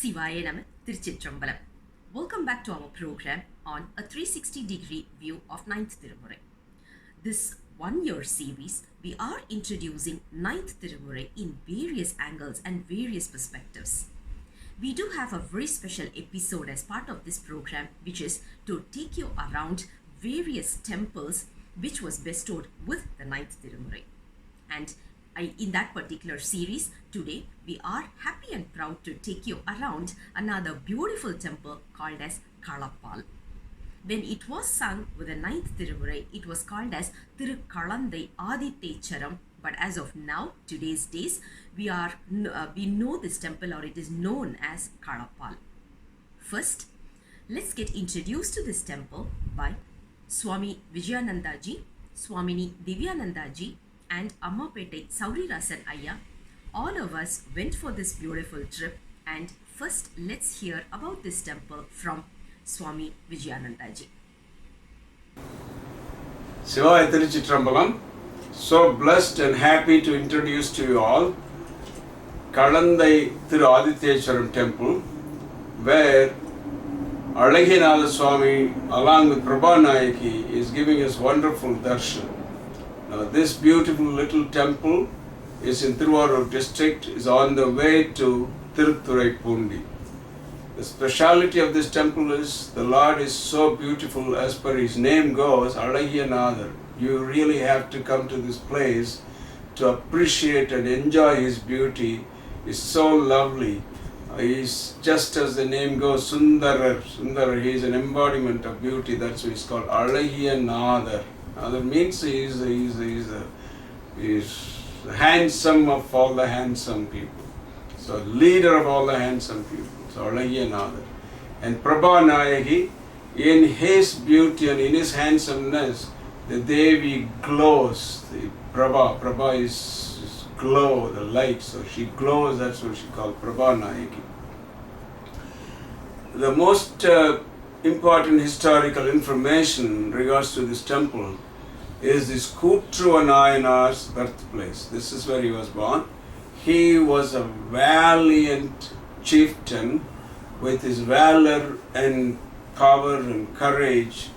Sivaya Nama Tiruchitrambalam. Welcome back to our program on a 360-degree view of 9th Tirumurai. This one-year series, we are introducing 9th Tirumurai in various angles and various perspectives. We do have a very special episode as part of this program, which is to take you around various temples which was bestowed with the 9th Tirumurai. And in that particular series, today we are happy and proud to take you around another beautiful temple called as Kalappal. When it was sung with the 9th Tirumurai, it was called as Thirukalandai Aditecharam. But as of now, today's days, we know this temple, or it is known as Kalappal. First, let's get introduced to this temple by Swami Vijayananda Ji, Swamini Divyananda Ji, and Ammapettai Saurirasan Ayya. All of us went for this beautiful trip, and first let's hear about this temple from Swami Vijayananda Ji. Sivaya Tiruchitrambalam. So blessed and happy to introduce to you all Kalandai Thiru Aditecharam temple, where Alagiyanatha Swami along with Prabhanayaki is giving us wonderful darshan. Now this beautiful little temple is in Thiruvarur district, is on the way to Tiruthurai. The speciality of this temple is the Lord is so beautiful, as per his name goes, Alagiyanatha. You really have to come to this place to appreciate and enjoy his beauty. It's so lovely. He's just as the name goes, Sundarar. Sundarar, he is an embodiment of beauty. That's why he's called Alagiyanatha. That means he's handsome of all the handsome people. So leader of all the handsome people. So Alagiyanatha. And Prabhanayaki, in his beauty and in his handsomeness, the Devi glows. The Prabha is glow, the light. So she glows, that's what she called Prabhanayaki. The most important historical information in regards to this temple is this Kootruva Nayanar's birthplace. This is where he was born. He was a valiant chieftain with his valor and power and courage,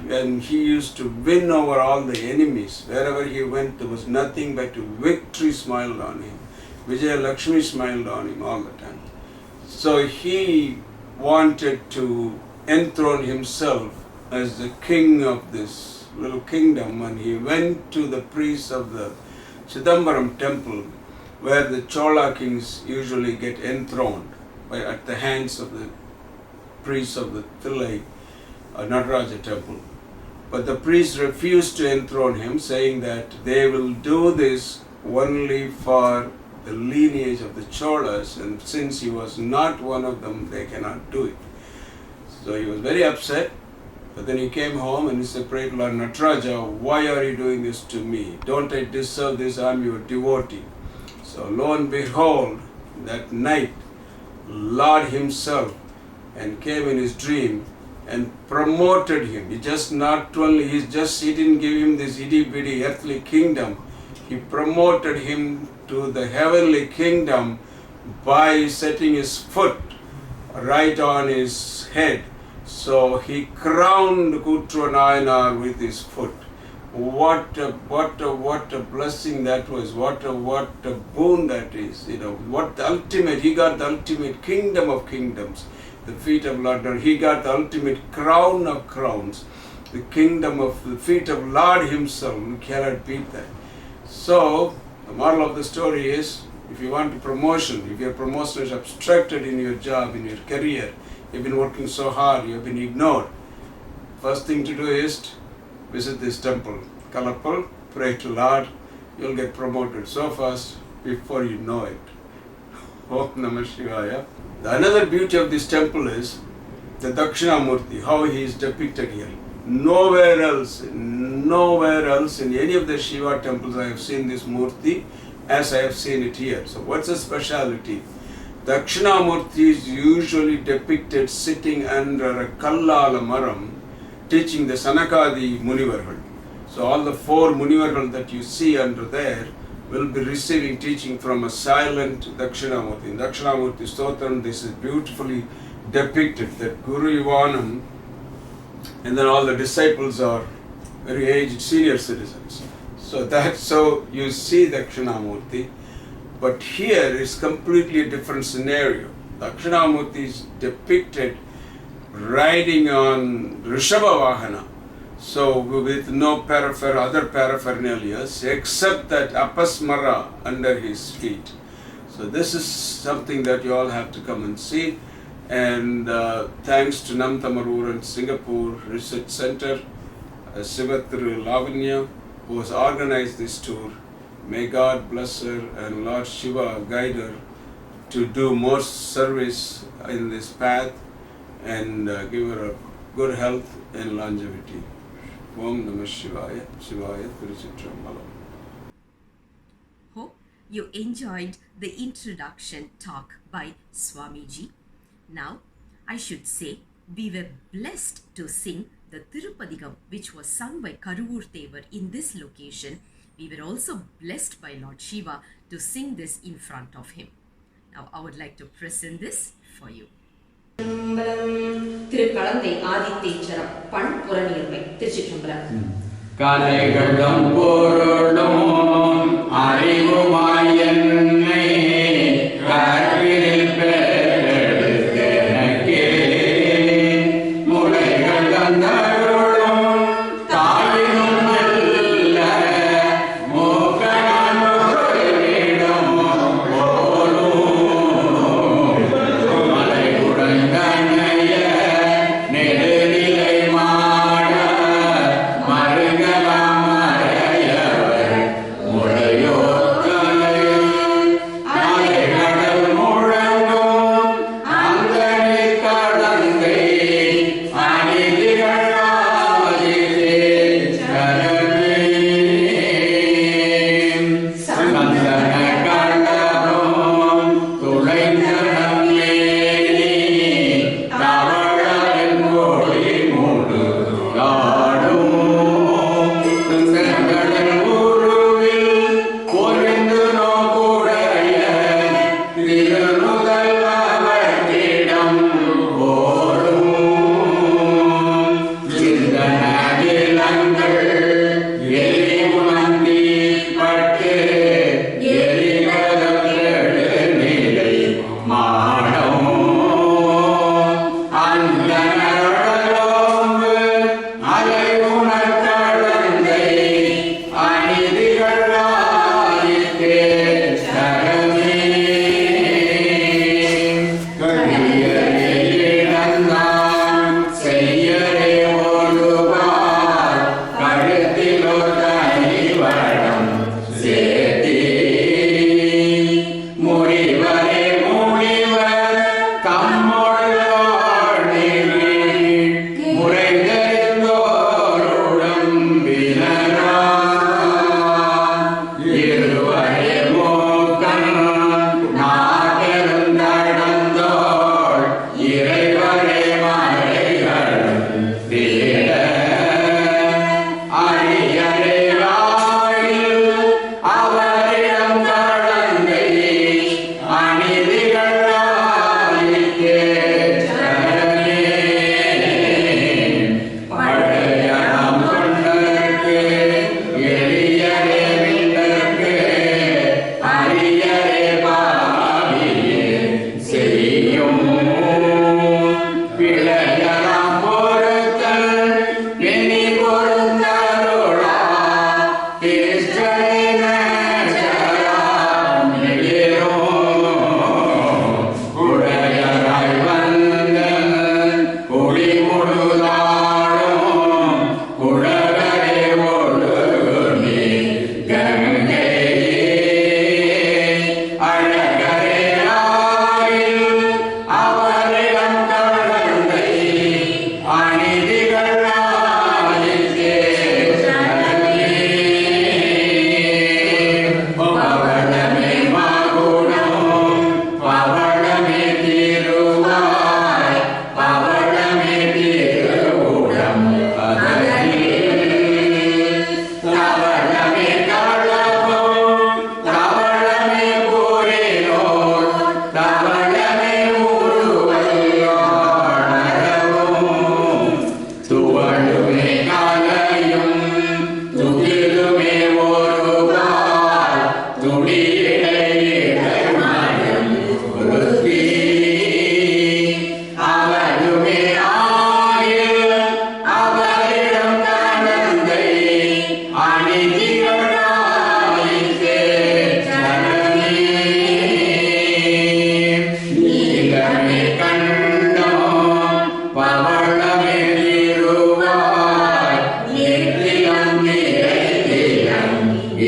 and he used to win over all the enemies. Wherever he went, there was nothing but victory smiled on him. Vijaya Lakshmi smiled on him all the time. So he wanted to enthrone himself as the king of this little kingdom, and he went to the priests of the Chidambaram temple, where the Chola kings usually get enthroned at the hands of the priests of the Thillai Nataraja temple. But the priests refused to enthrone him, saying that they will do this only for the lineage of the Cholas, and since he was not one of them, they cannot do it. So he was very upset, but then he came home and he said, "Pray to Lord Nataraja, why are you doing this to me? Don't I deserve this? I'm your devotee." So lo and behold, that night, Lord himself and came in his dream and promoted him. He didn't give him this itty-bitty earthly kingdom. He promoted him to the heavenly kingdom by setting his foot right on his head. So he crowned Kootruva Nayanar with his foot. What a blessing that was. What a boon that is. He got the ultimate kingdom of kingdoms. The feet of Lord. He got the ultimate crown of crowns. The kingdom of the feet of Lord himself. You cannot beat that. So the moral of the story is, if you want promotion, if your promotion is obstructed in your job, in your career, you've been working so hard, you've been ignored, first thing to do is visit this temple, Kalappal, pray to Lord, you'll get promoted so fast before you know it. Om Namah Shivaya. Another beauty of this temple is the Dakshinamurti, how he is depicted here. Nowhere else in any of the Shiva temples I have seen this Murti as I have seen it here. So what's the speciality? Dakshinamurti is usually depicted sitting under a Kallala Maram, teaching the Sanakadi Munivargal. So all the four Munivargal that you see under there will be receiving teaching from a silent Dakshinamurti. In Dakshinamurti Stotram, this is beautifully depicted that Guru Ivanam and then all the disciples are very aged senior citizens. So you see Dakshinamurti, but here is completely a different scenario. Dakshinamurti is depicted riding on Rishabha Vahana, so with no other paraphernalias except that apasmara under his feet. So this is something that you all have to come and see. And thanks to Namtamarur and Singapore Research Center, Sivatru Lavanya, who has organized this tour. May God bless her and Lord Shiva guide her to do more service in this path and give her a good health and longevity. Om Namah Shivaya, Shivaya Tiruchitrambalam. Hope you enjoyed the introduction talk by Swamiji. Now, I should say we were blessed to sing the Tirupadigam, which was sung by Karuvur Tevar in this location. We were also blessed by Lord Shiva to sing this in front of him. Now, I would like to present this for you. திருக்கலந்தை ஆதித்தேச்சரம் பண் புறநீர்மை திருச்சிற்றம்பலம். கலைகளும் பொருளும் அறிவுமாய் என்னை கற்பில் பெற்றெடுத்தெனக்கே முளைகள் தந்தருளும் தாயினும் நல்ல மூக்கனானும் போலும் மலையுடன் கண்ணைய நெடுநிலை மாட மருங்கலாம் மறையவர்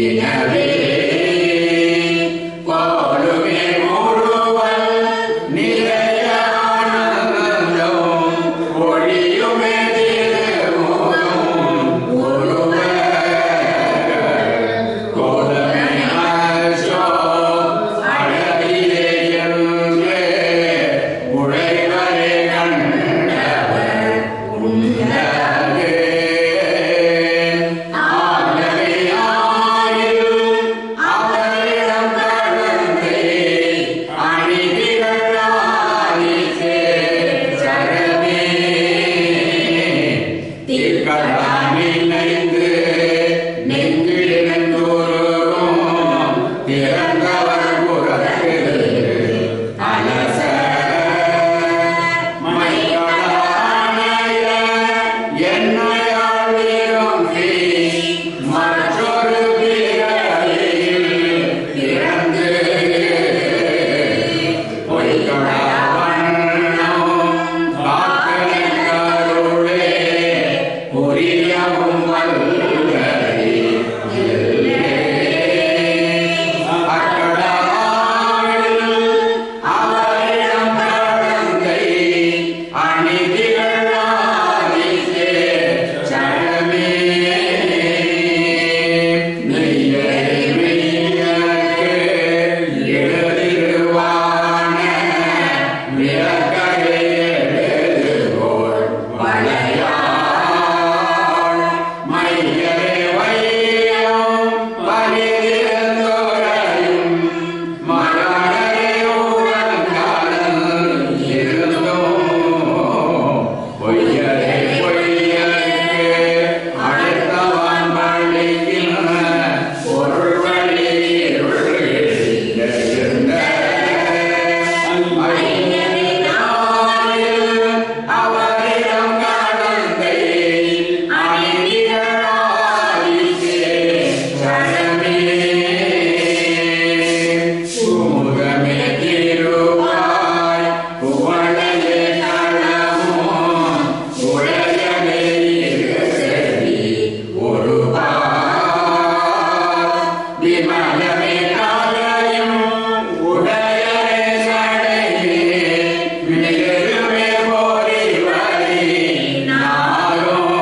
இனவே போலுமே முழுவல் நிறைய ஆனந்தம் ஒளியுமே திருமுகம் ஒருவர் கோலமையாச்சோ அழகிலே என்று உழைவரே கண்டவர் உண்டவே ஆகவே ஆயில் அவரிடம் கடந்தை அணிதிகள் ஆதித்தே சரமே திக்கடான் நினைந்து நெஞ்சிலிருந்தோறும் திறந்தவர் புறத்து அலச மைகளானைய என்னையாள் விரும்பி மற்றொரு பிறவியில் பிறந்து பொய்கொடா வண்ணம் காக்கலின் கருளே புரியவும் வல்லரை இல்லே அக்கடாவில் அவரிடம் கடந்தை அணிதிகள் ஆதித்தே சரமே நெய்யரை மெய்யர்க்கு எழுதிருவான விளக்கரை எழுதுவோர் வளையாள் மையரை வையம் பரிதிருந்தோரையும் மரணரை உவன்காலல் இருந்தோம் பொய்யரை பொய்யர்க்கு அடுத்தவன் பள்ளியில் பொருள் வழி இருந்த அவரிடம் கடந்தை அணிதிகள் ஆதித்தே சரமே சுமுகமே திருவாய் புவழையே களமும் உழையமே இருசெவி ஒருபால் விமலமே கலையும் உடையரே சடையே மிகுமே போரிவரி நாளும்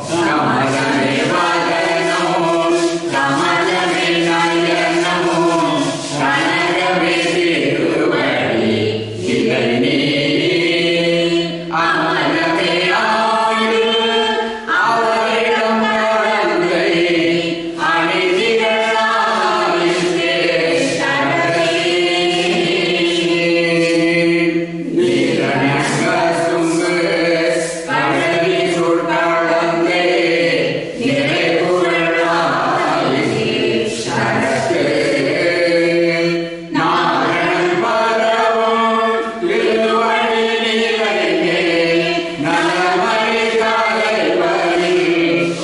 கமலமே வதனமும் கமலமே நயனமும் கனகமே திருவடி இலை நீ அமலமே ஆயுள் அவரிடம் கடந்தை அணிதிகள் ஆதித்தே சரமே நீரணங்க சுங்கு கடலி சுழ்கடந்தே நிறைபுகழ் ஆதித்தே சரத்து நாரணன் பரவும் திருவடி நிலையே நலமறி தலைவரில்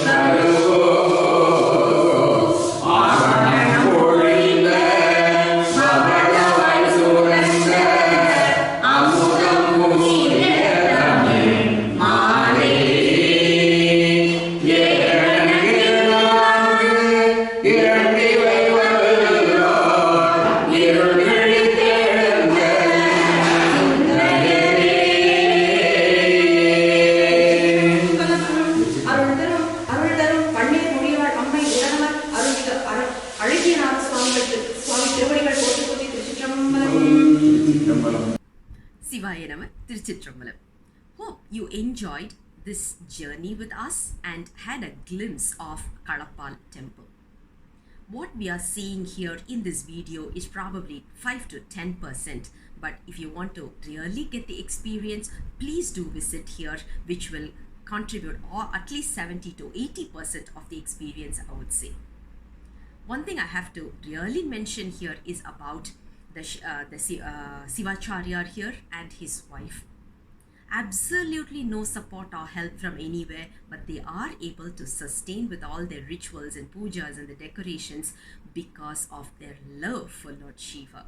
கருவோ ஆரணம் பொழிந்த பவளவாய் சுரந்த அமுதம் பூசிய தமிழ் மாலை ஏழு நான்கு இரண்டிவை வல்லோர் இருள் விழித்தெழுந்த அருள் தரும் பன்னீர் முடிவாள் அம்மை உலகமர் அருள்மிகு அழகியநாத சுவாமி திருவடிகள் போற்றி போற்றி திருச்சிற்றம்பலம். Sivaya Nama, Tiruchitrambalam. Hope you enjoyed this journey with us and had a glimpse of Kalappal temple. What we are seeing here in this video is probably 5 to 10%, but if you want to really get the experience, please do visit here, which will contribute or at least 70 to 80% of the experience, I would say. One thing I have to really mention here is about the Sivacharya here and his wife. Absolutely no support or help from anywhere, but they are able to sustain with all their rituals and pujas and the decorations because of their love for Lord Shiva.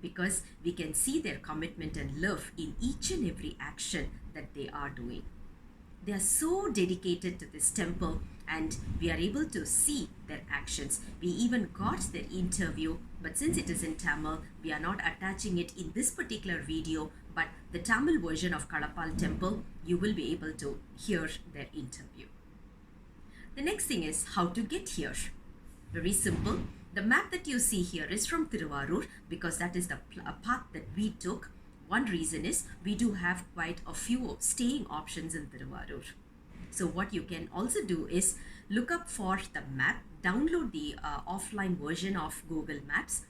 Because we can see their commitment and love in each and every action that they are doing. They are so dedicated to this temple and we are able to see their actions. We even got their interview, but since it is in Tamil, we are not attaching it in this particular video, but the Tamil version of Kalappal temple, you will be able to hear their interview. The next thing is how to get here. Very simple. The map that you see here is from Thiruvarur because that is the path that we took. One reason is we do have quite a few staying options in Thiruvarur. So what you can also do is look up for the map, download the offline version of Google Maps.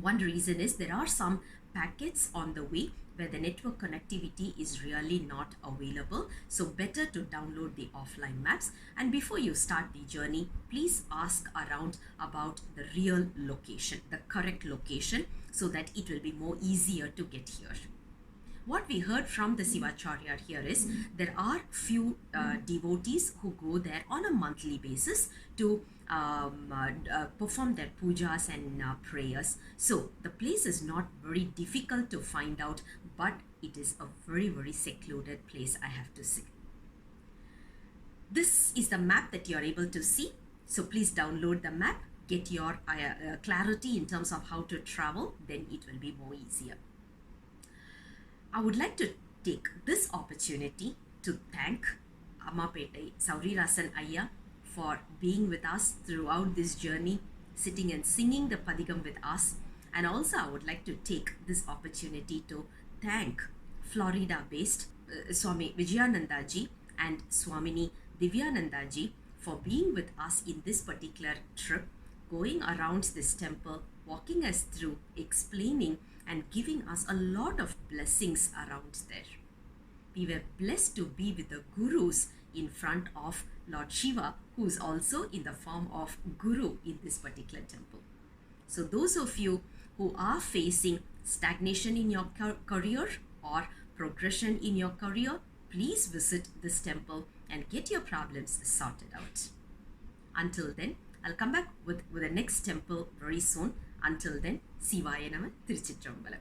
One reason is there are some packets on the way where the network connectivity is really not available. So better to download the offline maps. And before you start the journey, please ask around about the real location, the correct location, so that it will be more easier to get here. What we heard from the Sivacharya here is there are few devotees who go there on a monthly basis to perform their pujas and prayers. So the place is not very difficult to find out, but it is a very, very secluded place, I have to say. This is the map that you are able to see. So please download the map, get your clarity in terms of how to travel, then it will be more easier. I would like to take this opportunity to thank Ammapettai Saurirasan Ayya for being with us throughout this journey, sitting and singing the Padigam with us. And also I would like to take this opportunity to thank Florida-based Swami Vijayananda ji and Swamini Divyananda ji for being with us in this particular trip, going around this temple, walking us through, explaining and giving us a lot of blessings around there. We were blessed to be with the gurus in front of Lord Shiva, who is also in the form of guru in this particular temple. So those of you who are facing stagnation in your career or progression in your career, please visit this temple and get your problems sorted out. Until then, I'll come back with the next temple very soon. Until then, Sivaya Nama, Tiruchitrambalam.